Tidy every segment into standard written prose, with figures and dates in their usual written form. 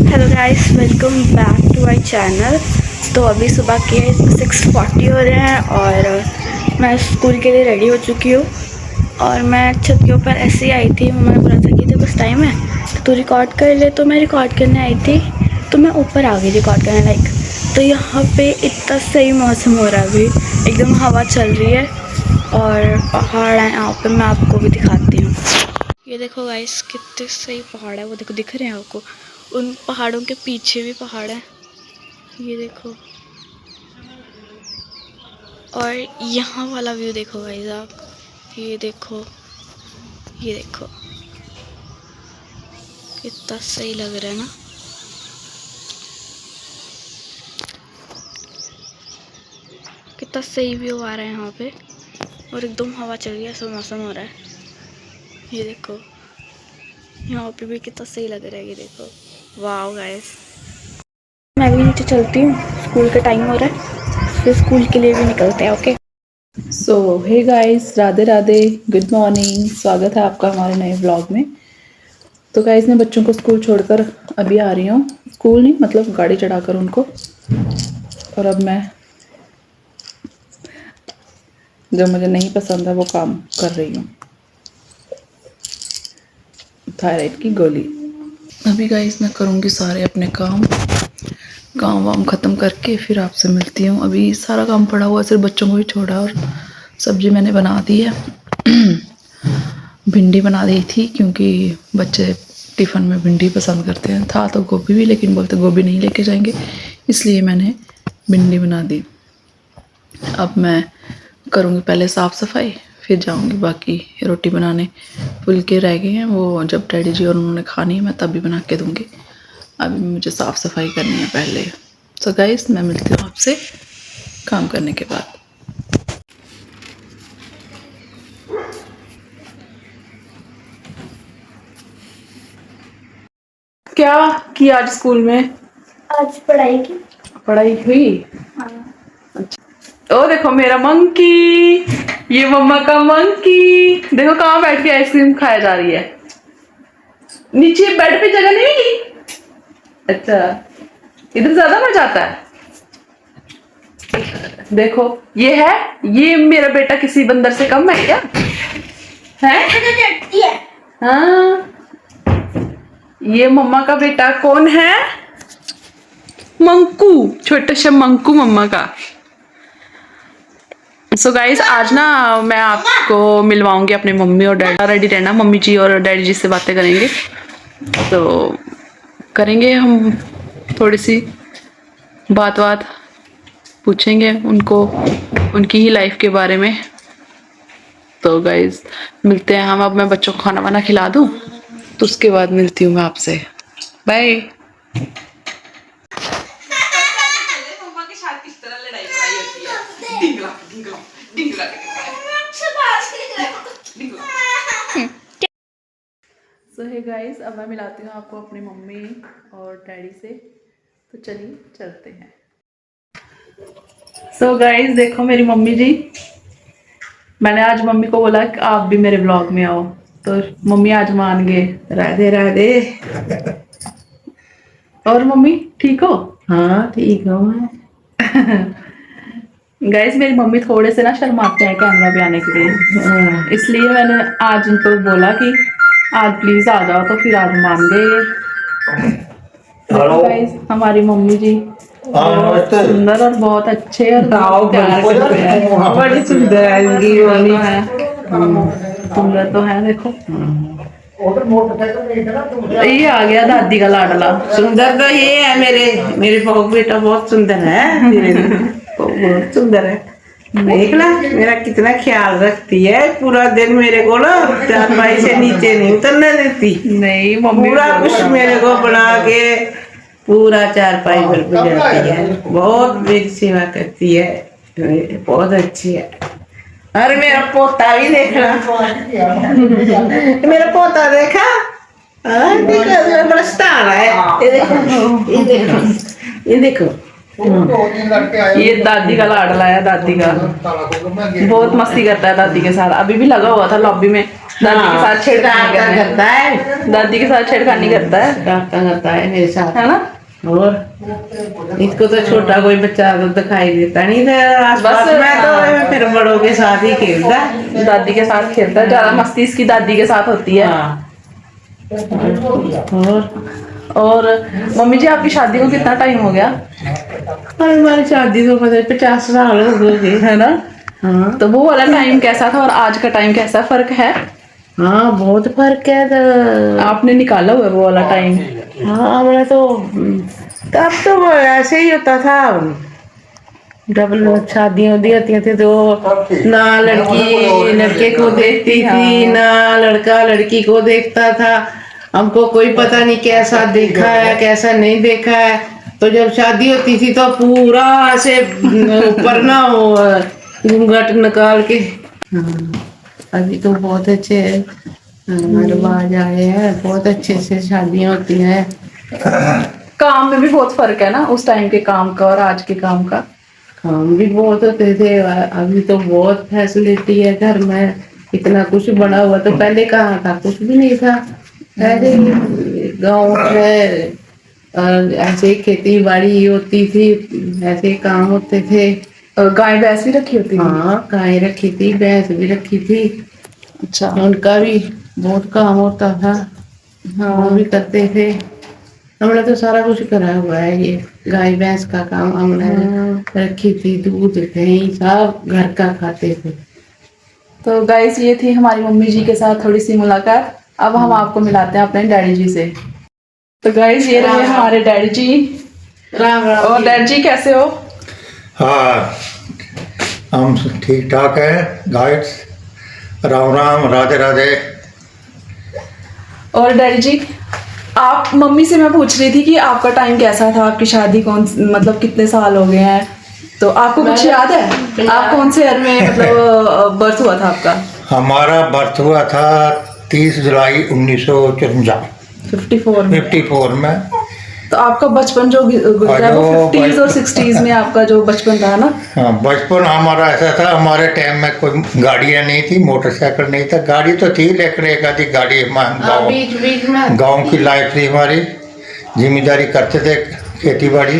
Hello guys, welcome back to my channel. तो अभी सुबह के 6:40 हो रहे हैं और मैं स्कूल के लिए रेडी हो चुकी हूँ। और मैं छत के ऊपर ऐसे ही आई थी। मम्मा ने बोला था कि तेरे पास टाइम है तो तू रिकॉर्ड कर ले, तो मैं रिकॉर्ड करने आई थी। तो मैं ऊपर आ गई रिकॉर्ड करने लाइक। तो यहाँ पे इतना सही मौसम हो रहा है, अभी एकदम हवा चल रही है और पहाड़ हैं यहाँ पे। मैं आपको भी दिखाती हूँ। ये देखो गाइस, कितने सही पहाड़ है। वो देखो, दिख रहे हैं आपको? उन पहाड़ों के पीछे भी पहाड़ है, ये देखो। और यहाँ वाला व्यू देखो गाइस आप, ये देखो, ये देखो, कितना सही लग रहा है ना। कितना सही व्यू आ रहा है यहाँ पे और एकदम हवा चल रही है, ऐसा मौसम हो रहा है। ये देखो, यहाँ पे भी कितना सही लग रहा है, ये देखो। वाह गाइस, मैं भी नीचे चलती हूँ, स्कूल का टाइम हो रहा है, फिर स्कूल के लिए भी निकलते हैं। Okay. So hey guys, Radhe Radhe, good morning. स्वागत है आपका हमारे नए व्लॉग में। तो गाइस, मैं बच्चों को स्कूल छोड़कर अभी आ रही हूँ। स्कूल नहीं, मतलब गाड़ी चढ़ाकर उनको। और अब मैं जो मुझे नहीं पसंद है वो काम कर रही हूँ, थायराइड की गोली। अभी गाइस मैं करूँगी सारे अपने काम वाम ख़त्म करके फिर आपसे मिलती हूँ। अभी सारा काम पड़ा हुआ, सिर्फ बच्चों को ही छोड़ा और सब्जी मैंने बना दी है। भिंडी बना दी थी क्योंकि बच्चे टिफ़िन में भिंडी पसंद करते हैं। था तो गोभी भी, लेकिन बोलते गोभी नहीं लेके जाएंगे, इसलिए मैंने भिंडी बना दी। अब मैं करूँगी पहले साफ़ सफाई, फिर जाऊँगी बाकी रोटी बनाने। फुलके रह गए हैं, वो जब डैडी जी और उन्होंने खानी है मैं तभी बना के दूँगी। अभी मुझे साफ़ सफाई करनी है पहले। तो गाइस, मैं मिलती हूँ आपसे काम करने के बाद। क्या किया आज स्कूल में? आज पढ़ाई की। पढ़ाई हुई? हाँ। अच्छा। ओ देखो मेरा मंकी, ये मम्मा का मंकी। देखो कहाँ बैठ के आइसक्रीम खाया जा रही है। नीचे बेड पे जगह नहीं मिली? अच्छा, इधर ज्यादा मजा आता है। देखो ये मेरा बेटा किसी बंदर से कम है क्या? है? हाँ, ये मम्मा का बेटा कौन है? मंकू, छोटा सा मंकू मम्मा का। सो गाइस, आज ना मैं आपको मिलवाऊंगी अपने मम्मी और डैडी। रेडी रहना, मम्मी जी और डैडी जी से बातें करेंगे। तो करेंगे हम थोड़ी सी बात पूछेंगे उनको, उनकी ही लाइफ के बारे में। तो गाइस मिलते हैं हम। अब मैं बच्चों को खाना वाना खिला दूं तो उसके बाद मिलती हूँ मैं आपसे। बाय। सो हे गाइस, अब मैं मिलाती हूँ आपको अपनी मम्मी और डैडी से। तो चलिए चलते हैं। सो गाइस, देखो मेरी मम्मी जी। मैंने आज मम्मी को बोला कि आप भी मेरे ब्लॉग में आओ, तो मम्मी आज मान गए। राधे राधे। और मम्मी ठीक हो? हाँ ठीक हूँ मैं। गाइस, मेरी मम्मी थोड़े से ना शर्माते हैं कैमरा पे आने के लिए, इसलिए मैंने आज उनको बोला कि आज प्लीज आ जाओ, तो फिर आज मान गए। देखो गाइस, हमारी मम्मी जी बहुत सुंदर और बहुत अच्छे और बहुत प्यार करते हैं। बड़ी सुंदर है इनकी सुंदर तो है, सुंदर तो है। देखो ये आ गया दादी का लाडला। सुंदर तो ये है, मेरे बहू बेटा बहुत सुंदर है। बहुत सुंदर है। देख ना मेरा कितना ख्याल रखती है। पूरा दिन मेरे को ना चारपाई से नीचे नहीं उतरने देती। नहीं मम्मी, पूरा कुछ मेरे को बना के पूरा चारपाई पर बुझाती है। बहुत मेरी सेवा करती है, बहुत अच्छी है। अरे मेरा पोता भी देखना। मेरा पोता देखा, बड़ा स्टार है। ये देखो, ये देखो, ये देखो। ये दादी का लाडला है। दादी का बहुत मस्ती करता है दादी के साथ। अभी भी लगा हुआ था लॉबी में, दादी के साथ छेड़खानी शरारता करता है, दादी के साथ छेड़खानी करता है शरारता करता है मेरे साथ। है ना। और इसको तो छोटा कोई बच्चा तो दिखाई देता नहीं था आसपास में, तो फिर बड़ों के साथ ही खेलता है। दादी के साथ खेलता है, ज्यादा मस्ती इसकी दादी के साथ होती है। हाँ। और मम्मी जी आपकी शादी को कितना टाइम हो गया? और हमारी शादी तो पता 50 साल हो गए, है ना। हाँ। तो वो वाला टाइम कैसा था और आज का टाइम कैसा, फर्क है? हाँ बहुत फर्क है। तो आपने निकाला हुआ है वो वाला टाइम? हाँ हमारा तो तब तो वो ऐसे ही होता था, जब शादियां होती थी तो ना लड़की लड़के को देखती थी, ना लड़का लड़की को देखता था। हमको कोई पता नहीं कैसा देखा है कैसा नहीं देखा है। तो जब शादी होती थी तो पूरा ऐसे ऊपर ना वो घूंघट निकाल के। हाँ, अभी तो बहुत अच्छे रिवाज आए हैं, बहुत अच्छे से शादियां होती हैं। काम में भी बहुत फर्क है ना, उस टाइम के काम का और आज के काम का। काम भी बहुत होते थे, अभी तो बहुत फैसिलिटी है घर में, इतना कुछ बना हुआ। तो पहले कहाँ था, कुछ भी नहीं था। पहले गाँव में ऐसे खेती बाड़ी होती थी, ऐसे काम होते थे। गाय भैंस भी रखी होती थी? हाँ गाय रखी थी, भैंस भी रखी थी। अच्छा। उनका भी बहुत काम होता था। हाँ वो भी करते थे। हमने तो सारा कुछ करा हुआ है, ये गाय भैंस का काम हमने रखी थी, दूध दही सब घर का खाते थे। तो गाइस ये थी हमारी मम्मी जी के साथ थोड़ी सी मुलाकात। अब हम आपको मिलाते हैं अपने डैडी जी से। तो गाइस ये रहे हमारे डैडी जी। राम राम। और डैडी जी कैसे हो? हाँ हम ठीक ठाक हैं गाइड्स। राम राम, राधे राधे। और डैडी जी आप, मम्मी से मैं पूछ रही थी कि आपका टाइम कैसा था, आपकी शादी मतलब कितने साल हो गए हैं, तो आपको कुछ याद है? आप कौन से ईयर में मतलब बर्थ हुआ था आपका? हमारा बर्थ हुआ था 30 जुलाई 1954 54 में। में। तो आपका बचपन जो गुजरा वो 50s और 60s में आपका जो बचपन था ना? हाँ बचपन हमारा ऐसा था, हमारे टाइम में कोई गाड़ियाँ नहीं थी, मोटरसाइकिल नहीं था। गाड़ी तो थी लेकिन एक आधी गाड़ी बीच बीच में गाँव की लाइफ थी हमारी। जिम्मेदारी करते थे खेती बाड़ी,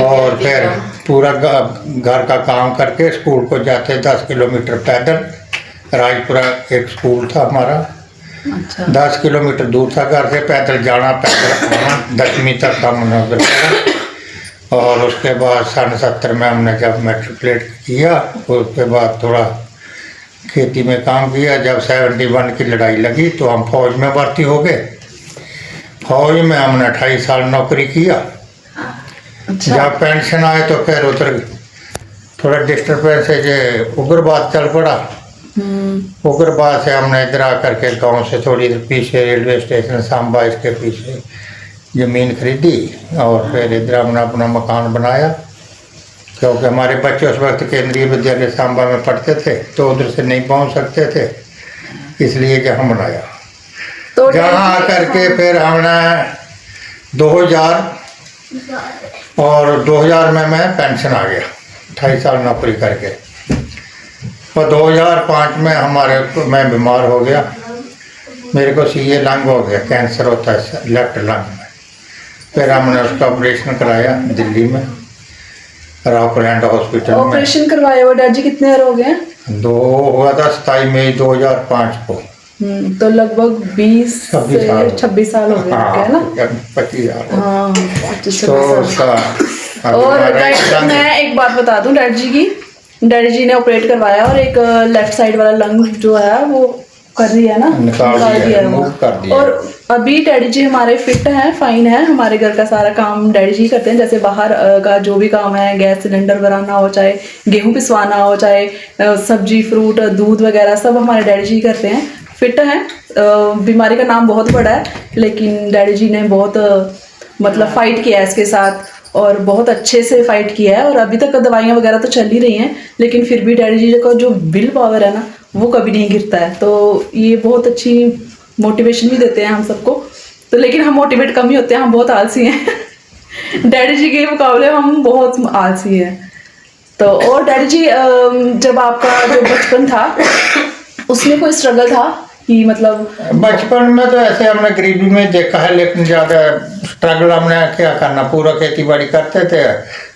और फिर पूरा घर का काम करके स्कूल को जाते 10 किलोमीटर पैदल। राजपुरा एक स्कूल था हमारा। अच्छा। 10 किलोमीटर दूर था घर से, पैदल जाना पैदल आना। 10वीं तक हमने उधर पढ़ा, और उसके बाद 70 में हमने जब मैट्रिकुलेट किया, उसके बाद थोड़ा खेती में काम किया। जब 71 की लड़ाई लगी तो हम फौज में भर्ती हो गए। फौज में हमने 28 साल नौकरी किया। अच्छा। जब पेंशन आए तो फिर उधर थोड़ा डिस्टर्बेंस है, जो उग्रवाद चल पड़ा। उग्रवाद से हमने इधर आकर के गाँव से थोड़ी देर पीछे रेलवे स्टेशन सांबा, इसके पीछे ज़मीन खरीदी, और फिर इधर हमने अपना मकान बनाया। क्योंकि हमारे बच्चे उस वक्त केंद्रीय विद्यालय सांबा में पढ़ते थे, तो उधर से नहीं पहुंच सकते थे, इसलिए जहाँ बनाया। तो जहाँ आकर के फिर हमने 2000 में मैं पेंशन आ गया 28 साल नौकरी करके। और 2005 में मैं बीमार हो गया। मेरे को सीए लंग हो गया, कैंसर होता है लेफ्ट लंग में। फिर हमने उसका ऑपरेशन कराया दिल्ली में, रॉकलैंड हॉस्पिटल में। ऑपरेशन करवाया हुआ डैडी जी कितने ईयर हो गए? हुआ था 27 मई 2005 को। तो लगभग 20 से 26 साल हो गए है ना? 25 साल। हाँ 25 तो 26 साल। उसका और मैं एक बात बता दूं डैडी जी की, डैडी जी ने ऑपरेट करवाया और एक लेफ्ट साइड वाला लंग जो है वो कर रही है ना, निकाल दिया, रिमूव कर दिया। और अभी डैडी जी हमारे फिट हैं, फाइन है। हमारे घर का सारा काम डैडी जी करते हैं, जैसे बाहर का जो भी काम है, गैस सिलेंडर भराना हो, चाहे गेहूं पिसवाना हो, चाहे सब्जी फ्रूट दूध वगैरह, सब हमारे डैडी जी करते हैं। फिट हैं। बीमारी का नाम बहुत बड़ा है, लेकिन डैडी जी ने बहुत मतलब फाइट किया है इसके साथ, और बहुत अच्छे से फाइट किया है। और अभी तक दवाइयाँ वगैरह तो चल ही रही हैं, लेकिन फिर भी डैडी जी का जो विल पावर है ना, वो कभी नहीं गिरता है। तो ये बहुत अच्छी मोटिवेशन भी देते हैं हम सबको। तो लेकिन हम मोटिवेट कम ही होते हैं, हम बहुत आलसी हैं डैडी जी के मुकाबले हम बहुत आलसी हैं। तो और डैडी जी जब आपका जो बचपन था उसमें कोई स्ट्रगल था? कि मतलब बचपन में तो ऐसे हमने गरीबी में देखा है, लेकिन ज़्यादा स्ट्रगल हमने क्या करना, पूरा खेती बाड़ी करते थे।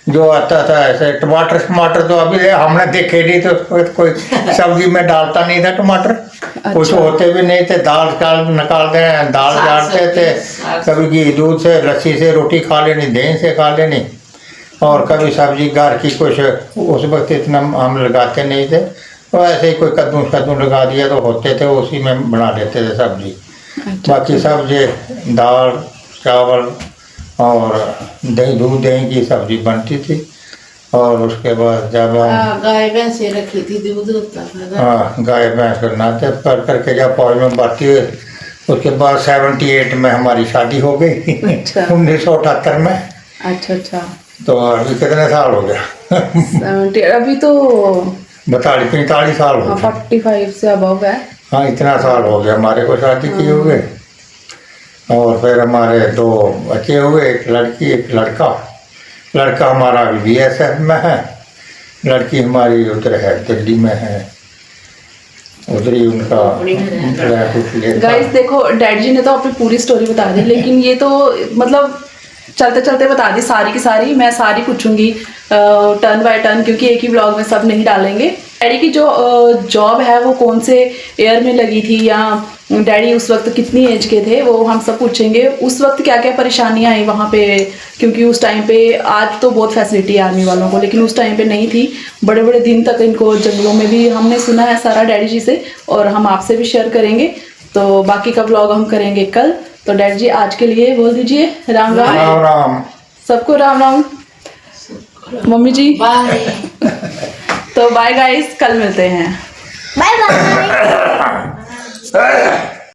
जो आता था ऐसे टमाटर तो अभी हमने देखे नहीं, तो उसको कोई सब्जी में डालता नहीं था टमाटर। कुछ होते भी नहीं थे, दाल निकाल दें, दाल डालते थे, कभी घी दूध से लस्सी से रोटी खा लेनी, दही से खा लेनी, और कभी सब्जी घर की कुछ, उस वक्त इतना हम लगाते नहीं थे, तो ऐसे ही कोई कद्दू लगा दिया तो होते थे, उसी में बना लेते थे सब्जी। बाकी सब ये दाल चावल और दही की सब्जी बनती थी। और उसके बाद जब गाय भैंसे रखी थी, दूध होता था। हाँ, गाय भैंस करना थे, कर करके जब फौज में भर्ती हुए, उसके बाद 78 में हमारी शादी हो गई। अच्छा। 1978 में। अच्छा। तो अभी कितने साल हो गया? 70 अभी तो 45 साल हो गए। 45 से अबव है। हाँ, इतना साल हो गया हमारे को शादी किए हुए। और फिर हमारे 2 बच्चे हुए, एक लड़की एक लड़का। लड़का हमारा अभी BSF में है, लड़की हमारी उधर है, दिल्ली में है, उधर ही उनका फ्लैट। गाइस देखो, डैड जी ने तो अपनी पूरी स्टोरी बता दी, लेकिन ये तो मतलब चलते चलते बता दी सारी की सारी। मैं सारी पूछूंगी टर्न बाय टर्न, क्योंकि एक ही ब्लॉग में सब नहीं डालेंगे। डैडी की जो जॉब है वो कौन से ईयर में लगी थी, या डैडी उस वक्त कितनी एज के थे, वो हम सब पूछेंगे। उस वक्त क्या क्या परेशानियां आई वहाँ पे, क्योंकि उस टाइम पे, आज तो बहुत फैसिलिटी है आर्मी वालों को, लेकिन उस टाइम पे नहीं थी। बड़े बड़े दिन तक इनको जंगलों में भी हमने सुना है सारा डैडी जी से, और हम आपसे भी शेयर करेंगे। तो बाकी का ब्लॉग हम करेंगे कल। तो डैडी जी आज के लिए बोल दीजिए राम राम। राम राम सबको राम राम। Mummy ji bye. तो बाय गाइस, कल मिलते हैं। Bye bye.